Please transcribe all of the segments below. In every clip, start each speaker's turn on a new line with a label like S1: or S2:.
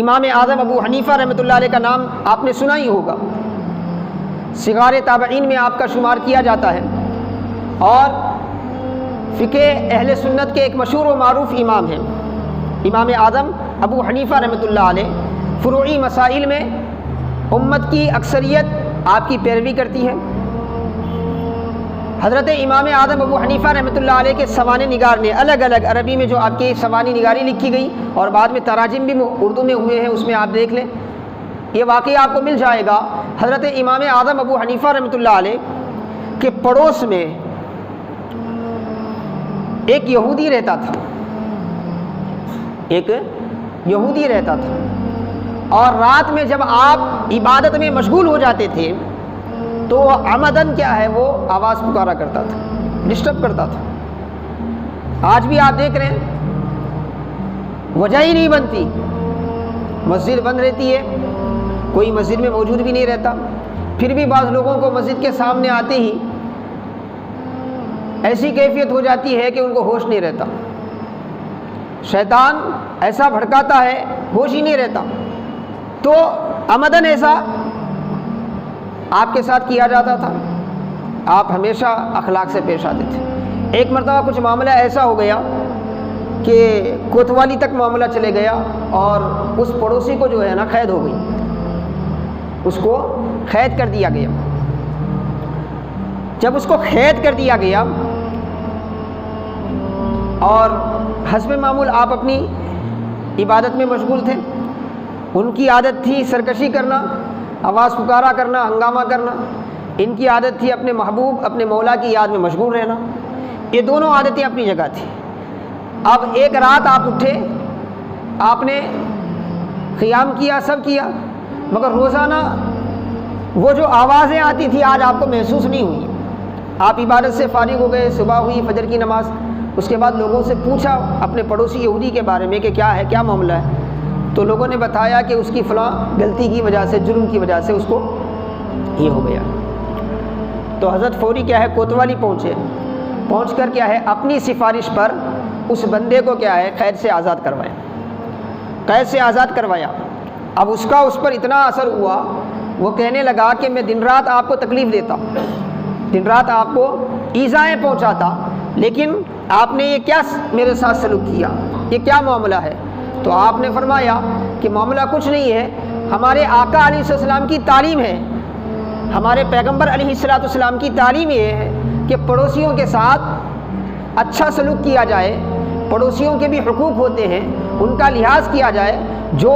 S1: امام اعظم ابو حنیفہ رحمۃ اللہ علیہ کا نام آپ نے سنا ہی ہوگا، صغار تابعین میں آپ کا شمار کیا جاتا ہے، اور فقہ اہل سنت کے ایک مشہور و معروف امام ہیں امام اعظم ابو حنیفہ رحمۃ اللہ علیہ۔ فروعی مسائل میں امت کی اکثریت آپ کی پیروی کرتی ہے۔ حضرت امام اعظم ابو حنیفہ رحمۃ اللہ علیہ کے سوانح نگار نے الگ الگ عربی میں جو آپ کی سوانح نگاری لکھی گئی اور بعد میں تراجم بھی اردو میں ہوئے ہیں، اس میں آپ دیکھ لیں، یہ واقعہ آپ کو مل جائے گا۔ حضرت امام اعظم ابو حنیفہ رحمۃ اللہ علیہ کے پڑوس میں ایک یہودی رہتا تھا، ایک یہودی رہتا تھا، اور رات میں جب آپ عبادت میں مشغول ہو جاتے تھے تو عمدن کیا ہے وہ آواز پکارا کرتا تھا، ڈسٹرب کرتا تھا۔ آج بھی آپ دیکھ رہے ہیں وجہ ہی نہیں بنتی، مسجد بند رہتی ہے، کوئی مسجد میں موجود بھی نہیں رہتا، پھر بھی بعض لوگوں کو مسجد کے سامنے آتے ہی ایسی کیفیت ہو جاتی ہے کہ ان کو ہوش نہیں رہتا، شیطان ایسا بھڑکاتا ہے ہوش ہی نہیں رہتا۔ تو عمدن ایسا آپ کے ساتھ کیا جاتا تھا، آپ ہمیشہ اخلاق سے پیش آتے تھے۔ ایک مرتبہ کچھ معاملہ ایسا ہو گیا کہ کوتوالی تک معاملہ چلے گیا، اور اس پڑوسی کو جو ہے نا قید ہو گئی، اس کو قید کر دیا گیا۔ جب اس کو قید کر دیا گیا اور حسب معمول آپ اپنی عبادت میں مشغول تھے، ان کی عادت تھی سرکشی کرنا، آواز پکارا کرنا، ہنگامہ کرنا، ان کی عادت تھی اپنے محبوب اپنے مولا کی یاد میں مشغول رہنا، یہ دونوں عادتیں اپنی جگہ تھیں۔ اب ایک رات آپ اٹھے، آپ نے قیام کیا، سب کیا، مگر روزانہ وہ جو آوازیں آتی تھی آج آپ کو محسوس نہیں ہوئی۔ آپ عبادت سے فارغ ہو گئے، صبح ہوئی فجر کی نماز، اس کے بعد لوگوں سے پوچھا اپنے پڑوسی یہودی کے بارے میں کہ کیا ہے، کیا معاملہ ہے، تو لوگوں نے بتایا کہ اس کی فلاں غلطی کی وجہ سے، جرم کی وجہ سے اس کو یہ ہو گیا۔ تو حضرت فوری کیا ہے کوتوالی پہنچے، پہنچ کر کیا ہے اپنی سفارش پر اس بندے کو کیا ہے قید سے آزاد کروایا، قید سے آزاد کروایا۔ اب اس کا اس پر اتنا اثر ہوا، وہ کہنے لگا کہ میں دن رات آپ کو تکلیف دیتا، دن رات آپ کو ایذائیں پہنچاتا، لیکن آپ نے یہ کیا میرے ساتھ سلوک کیا، یہ کیا معاملہ ہے؟ تو آپ نے فرمایا کہ معاملہ کچھ نہیں ہے، ہمارے آقا علیہ السلام کی تعلیم ہے، ہمارے پیغمبر علیہ السلام کی تعلیم یہ ہے کہ پڑوسیوں کے ساتھ اچھا سلوک کیا جائے، پڑوسیوں کے بھی حقوق ہوتے ہیں، ان کا لحاظ کیا جائے، جو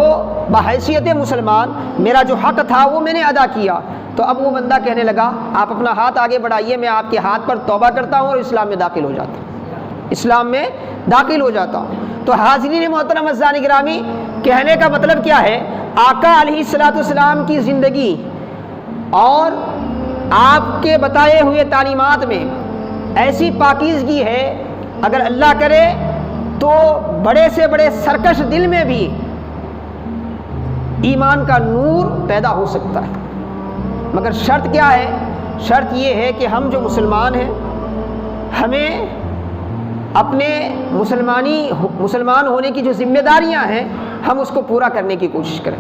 S1: بحیثیت مسلمان میرا جو حق تھا وہ میں نے ادا کیا۔ تو اب وہ بندہ کہنے لگا آپ اپنا ہاتھ آگے بڑھائیے، میں آپ کے ہاتھ پر توبہ کرتا ہوں اور اسلام میں داخل ہو جاتا ہوں، اسلام میں داخل ہو جاتا ہوں۔ تو حاضرین محترم عزیزان گرامی، کہنے کا مطلب کیا ہے، آقا علیہ السلام کی زندگی اور آپ کے بتائے ہوئے تعلیمات میں ایسی پاکیزگی ہے، اگر اللہ کرے تو بڑے سے بڑے سرکش دل میں بھی ایمان کا نور پیدا ہو سکتا ہے، مگر شرط کیا ہے؟ شرط یہ ہے کہ ہم جو مسلمان ہیں، ہمیں اپنے مسلمان ہونے کی جو ذمہ داریاں ہیں ہم اس کو پورا کرنے کی کوشش کریں،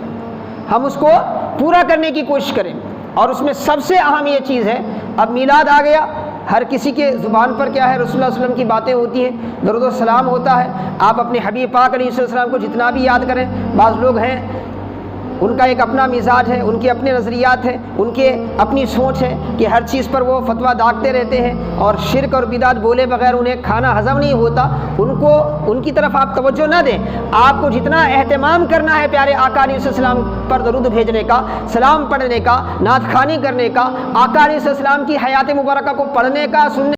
S1: ہم اس کو پورا کرنے کی کوشش کریں۔ اور اس میں سب سے اہم یہ چیز ہے، اب میلاد آ گیا، ہر کسی کے زبان پر کیا ہے رسول اللہ صلی اللہ علیہ وسلم کی باتیں ہوتی ہیں، درود و سلام ہوتا ہے، آپ اپنے حبیب پاک علیہ السلام کو جتنا بھی یاد کریں، بعض لوگ ہیں ان کا ایک اپنا مزاج ہے، ان کے اپنے نظریات ہیں، ان کے اپنی سوچ ہے کہ ہر چیز پر وہ فتویٰ داغتے رہتے ہیں، اور شرک اور بدعت بولے بغیر انہیں کھانا ہضم نہیں ہوتا۔ ان کی طرف آپ توجہ نہ دیں، آپ کو جتنا اہتمام کرنا ہے پیارے آقا علیہ السلام پر درود بھیجنے کا، سلام پڑھنے کا، نعت خوانی کرنے کا، آقا علیہ السلام کی حیات مبارکہ کو پڑھنے کا، سننے